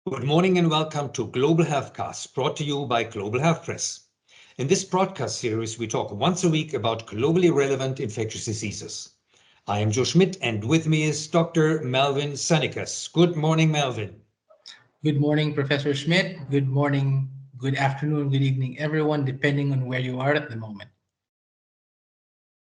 Good morning and welcome to Global Healthcast, brought to you by Global Health Press. In this broadcast series, we talk once a week about globally relevant infectious diseases. I am Schmitt, and with me is Dr. Melvin Sanicas. Good morning, Melvin. Good morning, Professor Schmidt. Good morning, good afternoon, good evening, everyone, depending on where you are at the moment.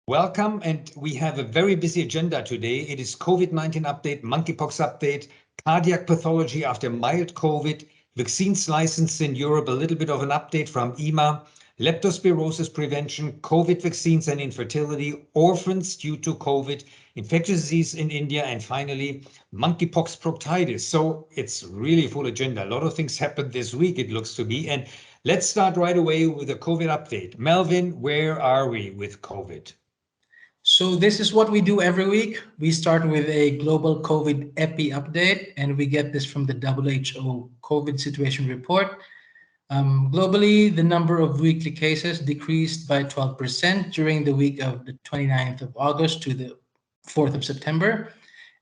Welcome, and we have a very busy agenda today. It is COVID-19 update, monkeypox update, cardiac pathology after mild COVID, vaccines licensed in Europe, a little bit of an update from EMA, leptospirosis prevention, COVID vaccines and infertility, orphans due to COVID, infectious disease in India, and finally, monkeypox proctitis. So it's really full agenda. A lot of things happened this week, it looks to be. And let's start right away with a COVID update. Melvin, where are we with COVID? So this is what we do every week. We start with a global COVID epi update, and we get this from the WHO COVID situation report. Globally, the number of weekly cases decreased by 12% during the week of the 29th of August to the 4th of September.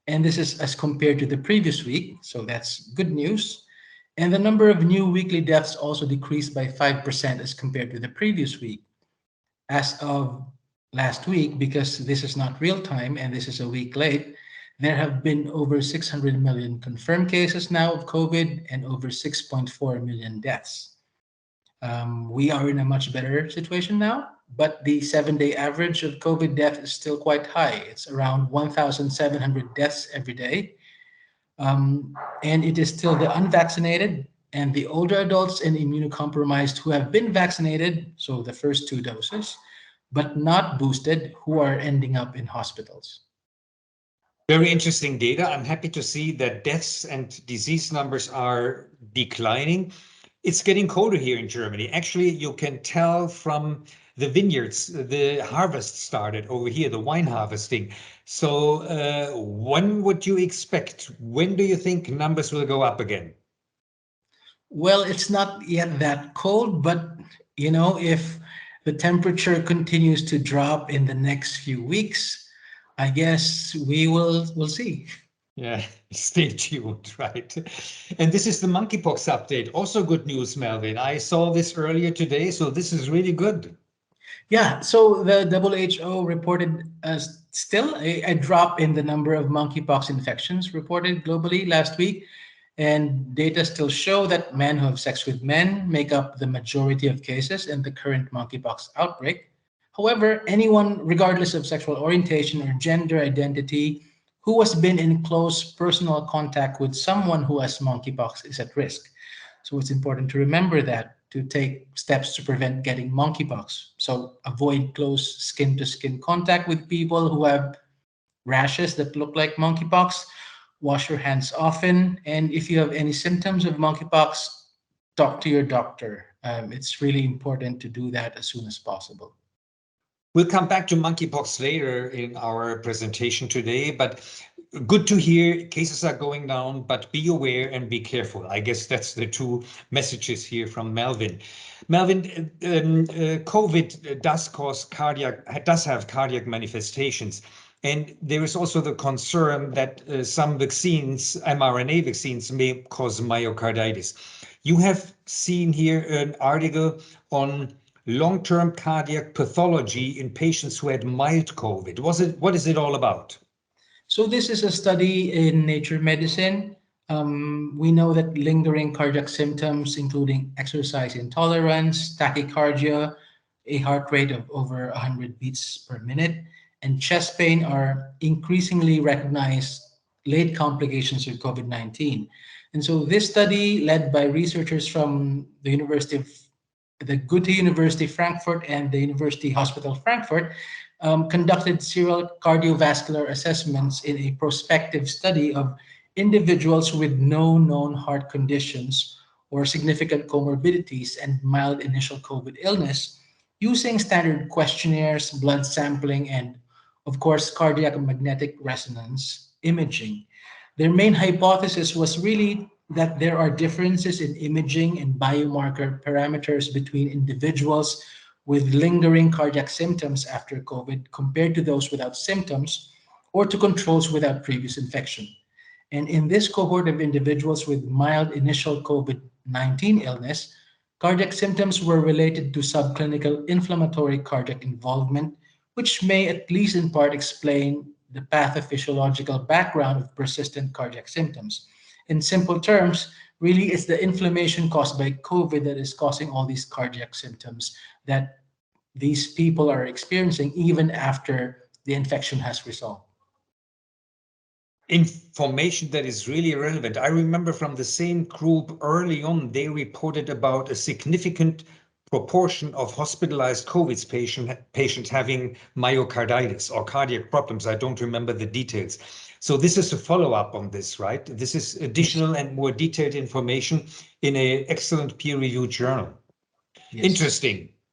And this is as compared to the previous week, so that's good news. And the number of new weekly deaths also decreased by 5% as compared to the previous week. As of last week, because this is not real time and this is a week late, there have been over 600 million confirmed cases now of COVID and over 6.4 million deaths. We are in a much better situation now, but the 7-day average of COVID death is still quite high. It's around 1,700 deaths every day. And it is still the unvaccinated and the older adults and immunocompromised who have been vaccinated, so the first 2 doses, but not boosted, who are ending up in hospitals. Very interesting data. I'm happy to see that deaths and disease numbers are declining. It's getting colder here in Germany. Actually, you can tell from the vineyards, the harvest started over here, the wine harvesting. So when would you expect? When do you think numbers will go up again? Well, it's not yet that cold, but if the temperature continues to drop in the next few weeks, I guess we'll see. Yeah, stay tuned, right? And this is the monkeypox update. Also good news, Melvin. I saw this earlier today, so this is really good. Yeah, so the WHO reported still a drop in the number of monkeypox infections reported globally last week. And data still show that men who have sex with men make up the majority of cases in the current monkeypox outbreak. However, anyone, regardless of sexual orientation or gender identity, who has been in close personal contact with someone who has monkeypox is at risk. So it's important to remember that to take steps to prevent getting monkeypox. So avoid close skin to skin contact with people who have rashes that look like monkeypox. Wash your hands often. And if you have any symptoms of monkeypox, talk to your doctor. It's really important to do that as soon as possible. We'll come back to monkeypox later in our presentation today, but good to hear cases are going down, but be aware and be careful. I guess that's the 2 messages here from Melvin. Melvin, COVID does have cardiac manifestations. And there is also the concern that some vaccines, mRNA vaccines, may cause myocarditis. You have seen here an article on long-term cardiac pathology in patients who had mild COVID. What is it all about? So this is a study in Nature Medicine. We know that lingering cardiac symptoms, including exercise intolerance, tachycardia, a heart rate of over 100 beats per minute, and chest pain are increasingly recognized late complications of COVID-19. And so this study, led by researchers from the Goethe University Frankfurt and the University Hospital Frankfurt, conducted serial cardiovascular assessments in a prospective study of individuals with no known heart conditions or significant comorbidities and mild initial COVID illness using standard questionnaires, blood sampling, and, of course, cardiac magnetic resonance imaging. Their main hypothesis was really that there are differences in imaging and biomarker parameters between individuals with lingering cardiac symptoms after COVID compared to those without symptoms or to controls without previous infection. And in this cohort of individuals with mild initial COVID-19 illness, cardiac symptoms were related to subclinical inflammatory cardiac involvement, which may at least in part explain the pathophysiological background of persistent cardiac symptoms. In simple terms, really it's the inflammation caused by COVID that is causing all these cardiac symptoms that these people are experiencing even after the infection has resolved. Information that is really relevant. I remember from the same group early on, they reported about a significant proportion of hospitalized COVID patients having myocarditis or cardiac problems. I don't remember the details. So this is a follow-up on this, right? This is additional and more detailed information in an excellent peer-reviewed journal. Yes.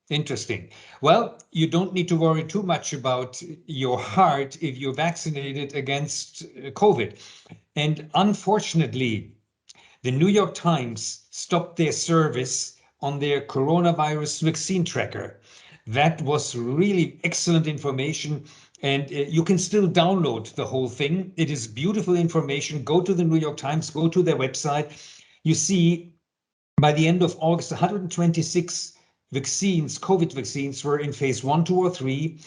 Interesting. Well, you don't need to worry too much about your heart if you're vaccinated against COVID. And unfortunately, the New York Times stopped their service on their coronavirus vaccine tracker. That was really excellent information. And you can still download the whole thing. It is beautiful information. Go to the New York Times, go to their website. You see, by the end of August, 126 vaccines, COVID vaccines, were in phase 1, 2, or 3.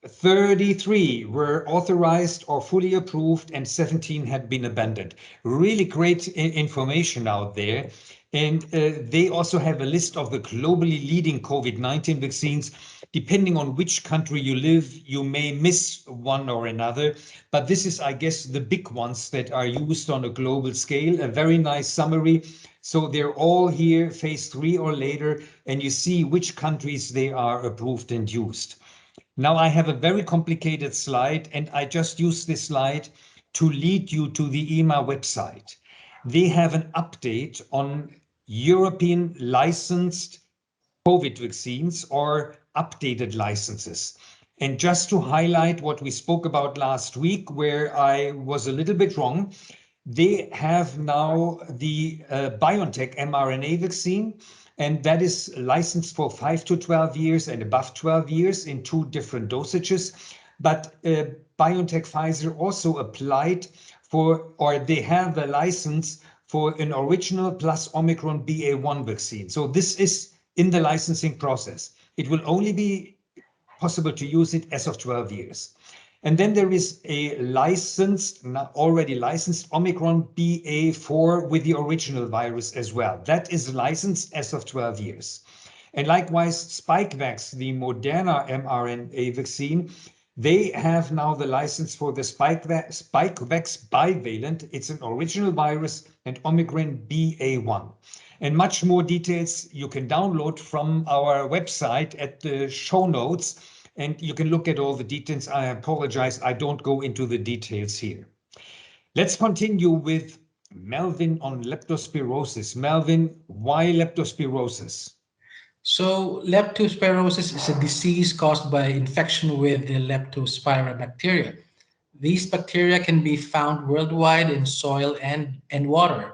33 were authorized or fully approved, and 17 had been abandoned. Really great information out there. And they also have a list of the globally leading COVID-19 vaccines. Depending on which country you live, you may miss one or another. But this is, I guess, the big ones that are used on a global scale. A very nice summary. So they're all here, phase 3 or later, and you see which countries they are approved and used. Now I have a very complicated slide, and I just use this slide to lead you to the EMA website. They have an update on European licensed COVID vaccines or updated licenses. And just to highlight what we spoke about last week, where I was a little bit wrong, they have now the BioNTech mRNA vaccine, and that is licensed for 5 to 12 years and above 12 years in 2 different dosages. But BioNTech Pfizer also applied for, or they have a license for an original plus Omicron BA.1 vaccine. So this is in the licensing process. It will only be possible to use it as of 12 years. And then there is a licensed, already licensed Omicron BA.4 with the original virus as well. That is licensed as of 12 years. And likewise, Spikevax, the Moderna mRNA vaccine, they have now the license for the Spikevax bivalent. It's an original virus and Omicron BA.1. And much more details you can download from our website at the show notes. And you can look at all the details. I apologize, I don't go into the details here. Let's continue with Melvin on leptospirosis. Melvin, why leptospirosis? So leptospirosis is a disease caused by infection with the Leptospira bacteria. These bacteria can be found worldwide in soil and water.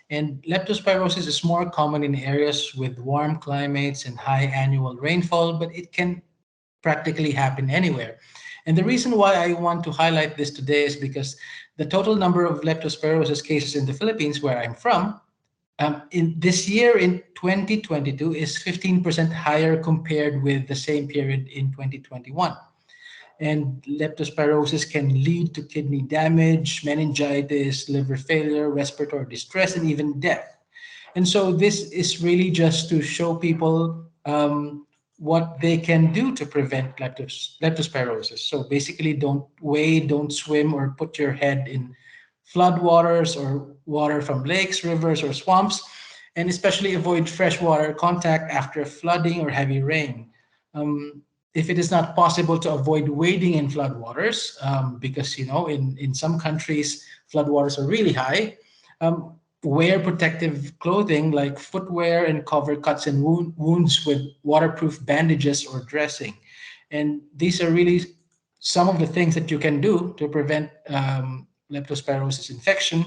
And leptospirosis is more common in areas with warm climates and high annual rainfall, but it can practically happen anywhere. And the reason why I want to highlight this today is because the total number of leptospirosis cases in the Philippines, where I'm from, in this year in 2022 is 15% higher compared with the same period in 2021. And leptospirosis can lead to kidney damage, meningitis, liver failure, respiratory distress, and even death. And so this is really just to show people what they can do to prevent leptospirosis. So basically, don't wade, don't swim, or put your head in flood waters or water from lakes, rivers, or swamps, and especially avoid freshwater contact after flooding or heavy rain. If it is not possible to avoid wading in floodwaters, because in some countries floodwaters are really high, wear protective clothing like footwear and cover cuts and wounds with waterproof bandages or dressing. And these are really some of the things that you can do to prevent leptospirosis infection.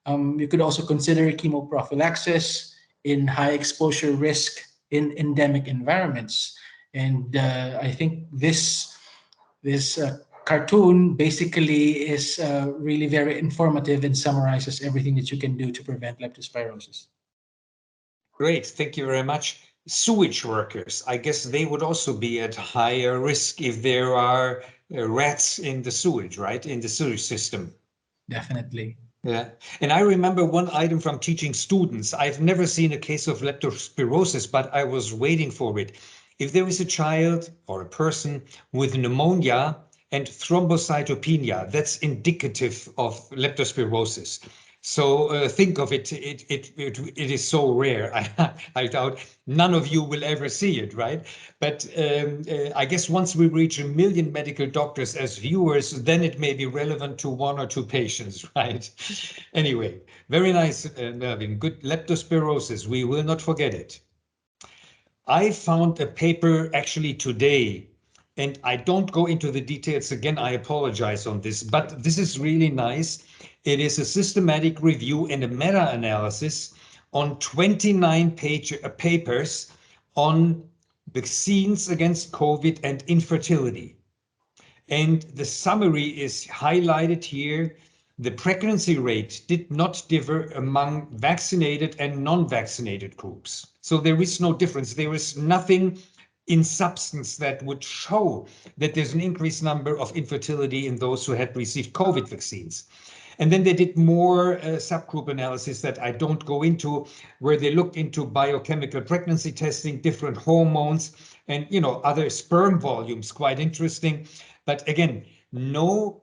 You could also consider chemoprophylaxis in high exposure risk in endemic environments. And I think this cartoon basically is really very informative and summarizes everything that you can do to prevent leptospirosis. Great, thank you very much. Sewage workers, I guess they would also be at higher risk if there are rats in the sewage, right? In the sewage system. Definitely. Yeah, and I remember one item from teaching students. I've never seen a case of leptospirosis, but I was waiting for it. If there is a child or a person with pneumonia and thrombocytopenia, that's indicative of leptospirosis. So think of it, it is so rare. I doubt none of you will ever see it, right? But I guess once we reach 1 million medical doctors as viewers, then it may be relevant to 1 or 2 patients, right? Anyway, very nice, Mervyn. Good leptospirosis. We will not forget it. I found a paper actually today, and I don't go into the details again. I apologize on this, but this is really nice. It is a systematic review and a meta-analysis on 29 papers on vaccines against COVID and infertility. And the summary is highlighted here. The pregnancy rate did not differ among vaccinated and non-vaccinated groups. So there is no difference. There is nothing in substance that would show that there's an increased number of infertility in those who had received COVID vaccines. And then they did more subgroup analysis that I don't go into, where they looked into biochemical pregnancy testing, different hormones, and other sperm volumes, quite interesting. But again, no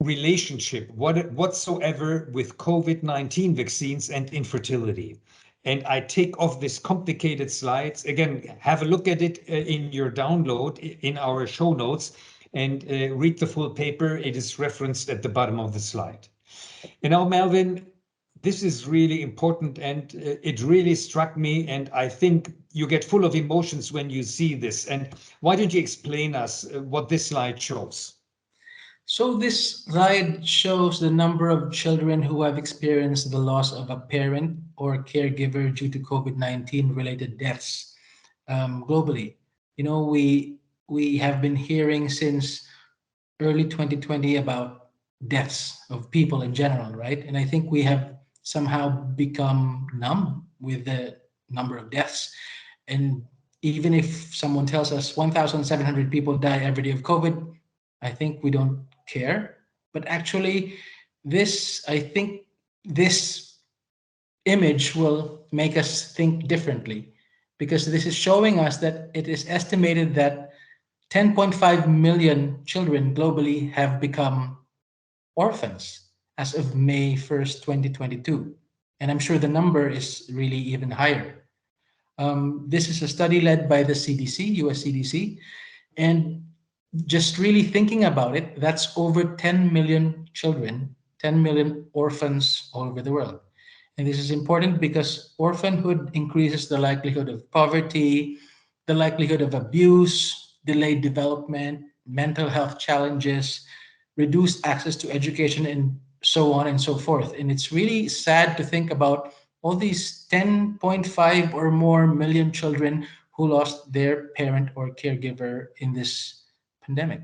relationship whatsoever with COVID-19 vaccines and infertility. And I take off this complicated slides. Again, have a look at it in your download in our show notes and read the full paper. It is referenced at the bottom of the slide. And now, Melvin, this is really important and it really struck me. And I think you get full of emotions when you see this. And why don't you explain us what this slide shows? So this slide shows the number of children who have experienced the loss of a parent or caregiver due to COVID-19 related deaths globally. We have been hearing since early 2020 about deaths of people in general, right? And I think we have somehow become numb with the number of deaths. And even if someone tells us 1,700 people die every day of COVID, I think we don't care. But actually, I think this image will make us think differently, because this is showing us that it is estimated that 10.5 million children globally have become orphans as of May 1st, 2022. And I'm sure the number is really even higher. This is a study led by the CDC, US CDC, and just really thinking about it, that's over 10 million children, 10 million orphans all over the world. And this is important because orphanhood increases the likelihood of poverty, the likelihood of abuse, delayed development, mental health challenges, reduced access to education, and so on and so forth. And it's really sad to think about all these 10.5 or more million children who lost their parent or caregiver in this pandemic.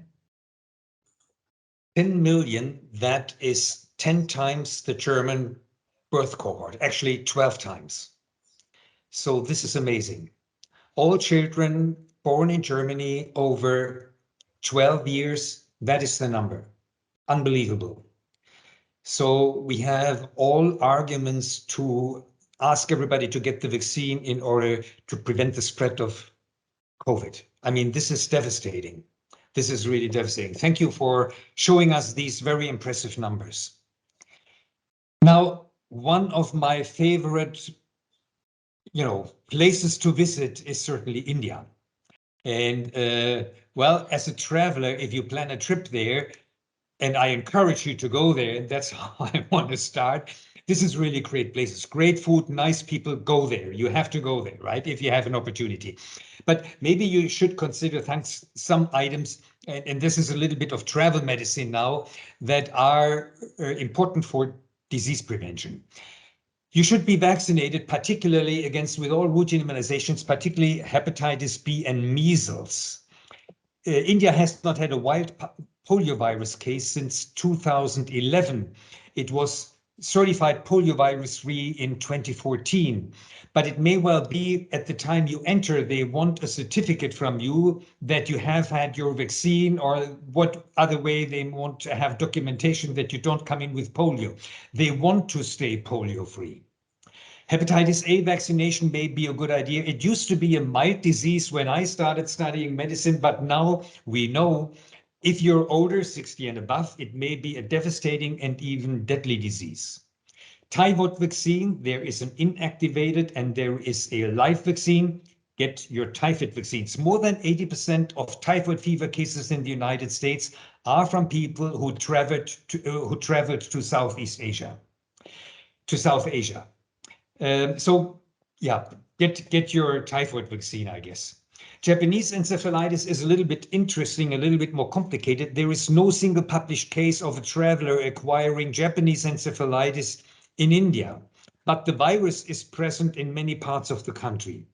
10 million, that is 10 times the German birth cohort, actually 12 times. So this is amazing. All children born in Germany over 12 years, that is the number. Unbelievable. So we have all arguments to ask everybody to get the vaccine in order to prevent the spread of COVID. I mean, this is devastating. This is really devastating. Thank you for showing us these very impressive numbers. Now, one of my favorite, places to visit is certainly India. And well, as a traveler, if you plan a trip there, and I encourage you to go there, and that's how I want to start. This is really great places, great food, nice people. Go there. You have to go there, right? If you have an opportunity. But maybe you should consider some items, and this is a little bit of travel medicine now, that are important for disease prevention. You should be vaccinated, particularly with all routine immunizations, particularly hepatitis B and measles. India has not had a poliovirus case since 2011. It was certified poliovirus-free in 2014, but it may well be at the time you enter, they want a certificate from you that you have had your vaccine, or what other way they want to have documentation that you don't come in with polio. They want to stay polio-free. Hepatitis A vaccination may be a good idea. It used to be a mild disease when I started studying medicine, but now we know if you're older, 60 and above, it may be a devastating and even deadly disease. Typhoid vaccine, there is an inactivated and there is a live vaccine. Get your typhoid vaccines. More than 80% of typhoid fever cases in the United States are from people who traveled to Southeast Asia, to South Asia. So yeah, get your typhoid vaccine, I guess. Japanese encephalitis is a little bit interesting, a little bit more complicated. There is no single published case of a traveler acquiring Japanese encephalitis in India, but the virus is present in many parts of the country.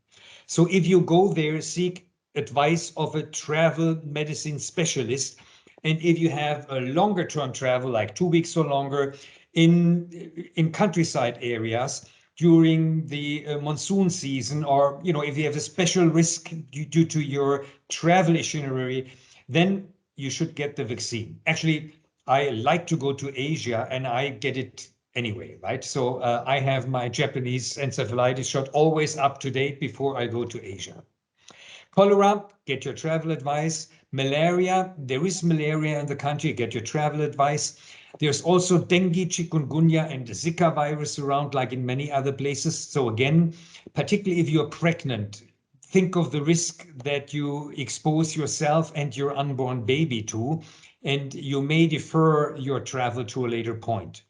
So if you go there, seek advice of a travel medicine specialist. And if you have a longer term travel, like 2 weeks or longer, in countryside areas, during the monsoon season, or if you have a special risk due to your travel itinerary, then you should get the vaccine. Actually, I like to go to Asia and I get it anyway, right? So I have my Japanese encephalitis shot always up to date before I go to Asia. Cholera, get your travel advice. Malaria, there is malaria in the country, get your travel advice. There's also dengue, chikungunya, and Zika virus around, like in many other places. So again, particularly if you're pregnant, think of the risk that you expose yourself and your unborn baby to, and you may defer your travel to a later point.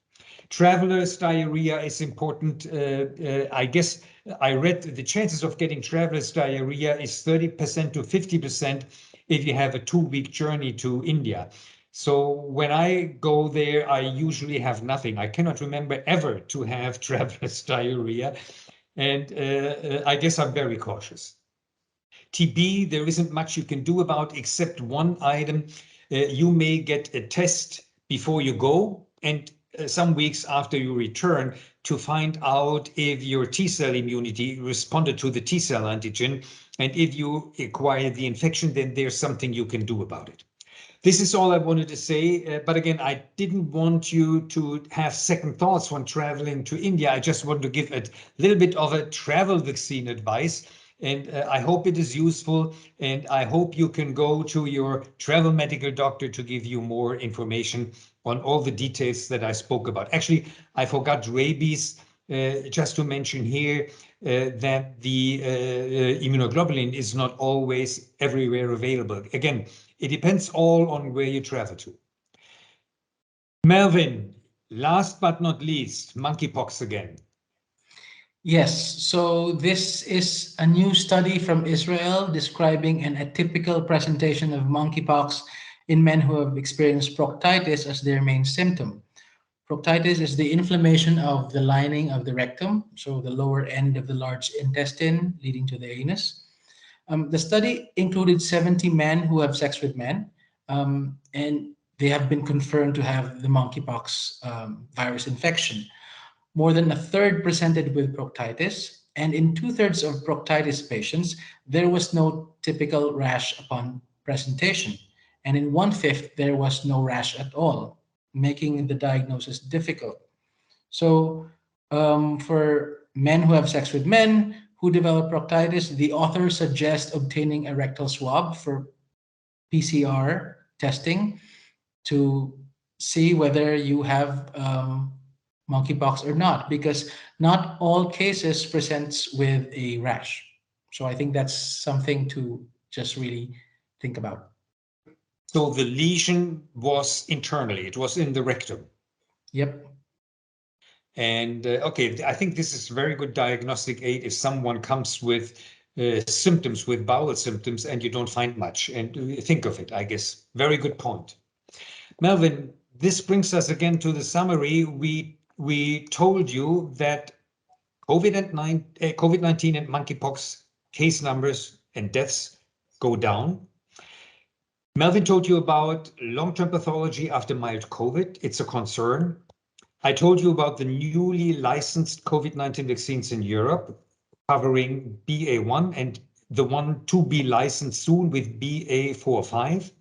Traveler's diarrhea is important. I guess I read the chances of getting traveler's diarrhea is 30% to 50% if you have a 2-week journey to India. So when I go there, I usually have nothing. I cannot remember ever to have traveler's diarrhea. And I guess I'm very cautious. TB, there isn't much you can do about except one item. You may get a test before you go and some weeks after you return to find out if your T-cell immunity responded to the T-cell antigen. And if you acquire the infection, then there's something you can do about it. This is all I wanted to say. But again, I didn't want you to have second thoughts when traveling to India. I just want to give a little bit of a travel vaccine advice. And I hope it is useful. And I hope you can go to your travel medical doctor to give you more information on all the details that I spoke about. Actually, I forgot rabies. Just to mention here that the immunoglobulin is not always everywhere available. Again, it depends all on where you travel to. Melvin, last but not least, monkeypox again. Yes, so this is a new study from Israel describing an atypical presentation of monkeypox in men who have experienced proctitis as their main symptom. Proctitis is the inflammation of the lining of the rectum, so the lower end of the large intestine leading to the anus. The study included 70 men who have sex with men, and they have been confirmed to have the monkeypox virus infection. More than a third presented with proctitis, and in 2/3 of proctitis patients, there was no typical rash upon presentation. And in 1/5, there was no rash at all, making the diagnosis difficult. So, for men who have sex with men who develop proctitis, the authors suggest obtaining a rectal swab for PCR testing to see whether you have monkeypox or not, because not all cases presents with a rash. So I think that's something to just really think about. So the lesion was internally, it was in the rectum. Yep. And okay, I think this is very good diagnostic aid if someone comes with symptoms, with bowel symptoms, and you don't find much. And think of it, I guess. Very good point. Melvin, this brings us again to the summary. We told you that COVID-19 and monkeypox case numbers and deaths go down. Melvin told you about long-term pathology after mild COVID. It's a concern. I told you about the newly licensed COVID-19 vaccines in Europe, covering BA1 and the one to be licensed soon with BA45.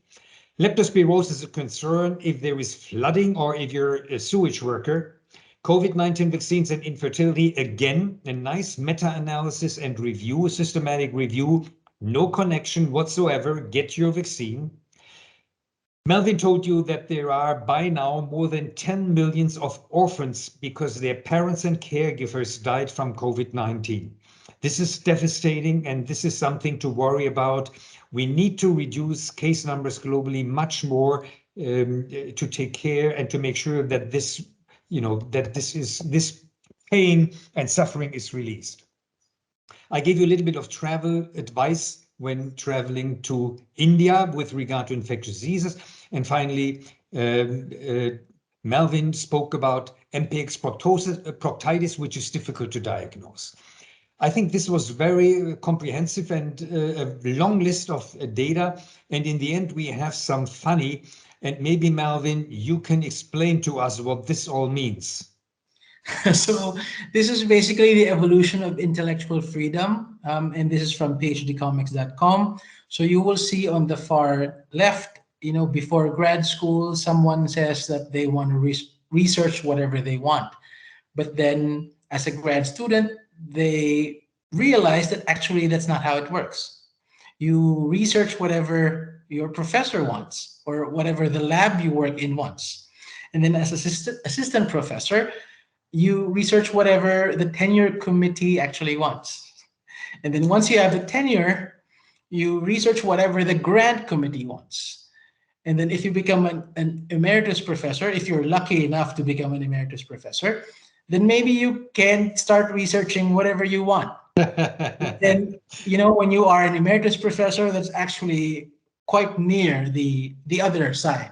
Leptospirosis is a concern if there is flooding or if you're a sewage worker. COVID-19 vaccines and infertility, again, a nice meta-analysis and review, systematic review, no connection whatsoever, get your vaccine. Melvin told you that there are by now more than 10 millions of orphans because their parents and caregivers died from COVID-19. This is devastating, and this is something to worry about. We need to reduce case numbers globally much more to take care and to make sure that this, that this pain and suffering is released. I gave you a little bit of travel advice when traveling to India with regard to infectious diseases. And finally, Melvin spoke about MPX proctitis, which is difficult to diagnose. I think this was very comprehensive and a long list of data. And in the end, we have some funny. And maybe, Melvin, you can explain to us what this all means. So this is basically the evolution of intellectual freedom, and this is from phdcomics.com. So you will see on the far left, before grad school, someone says that they want to research whatever they want. But then as a grad student, they realize that actually that's not how it works. You research whatever your professor wants or whatever the lab you work in wants. And then as assistant professor, you research whatever the tenure committee actually wants. And then once you have the tenure, you research whatever the grant committee wants. And then if you become an emeritus professor, if you're lucky enough to become an emeritus professor, then maybe you can start researching whatever you want. Then, when you are an emeritus professor, that's actually quite near the other side.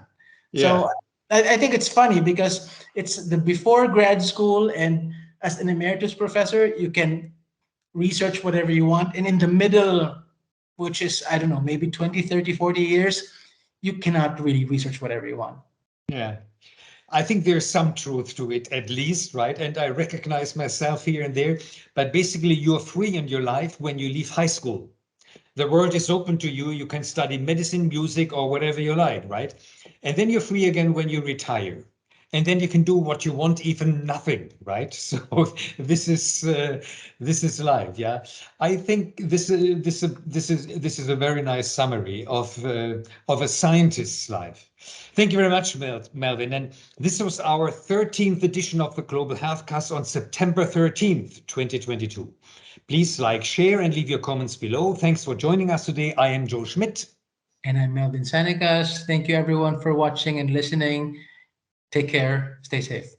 Yeah. So I think it's funny because it's the before grad school, and as an emeritus professor, you can research whatever you want. And in the middle, which is, I don't know, maybe 20, 30, 40 years, you cannot really research whatever you want. Yeah. I think there's some truth to it, at least, right? And I recognize myself here and there, but basically you're free in your life when you leave high school. The world is open to you. You can study medicine, music, or whatever you like, right? And then you're free again when you retire. And then you can do what you want, even nothing, right? So this is life, yeah. I think this is a very nice summary of a scientist's life. Thank you very much, Melvin. And this was our 13th edition of the Global Healthcast on September 13th, 2022. Please like, share, and leave your comments below. Thanks for joining us today. I am Joe Schmitt. And I'm Melvin Sanicas. Thank you, everyone, for watching and listening. Take care. Stay safe.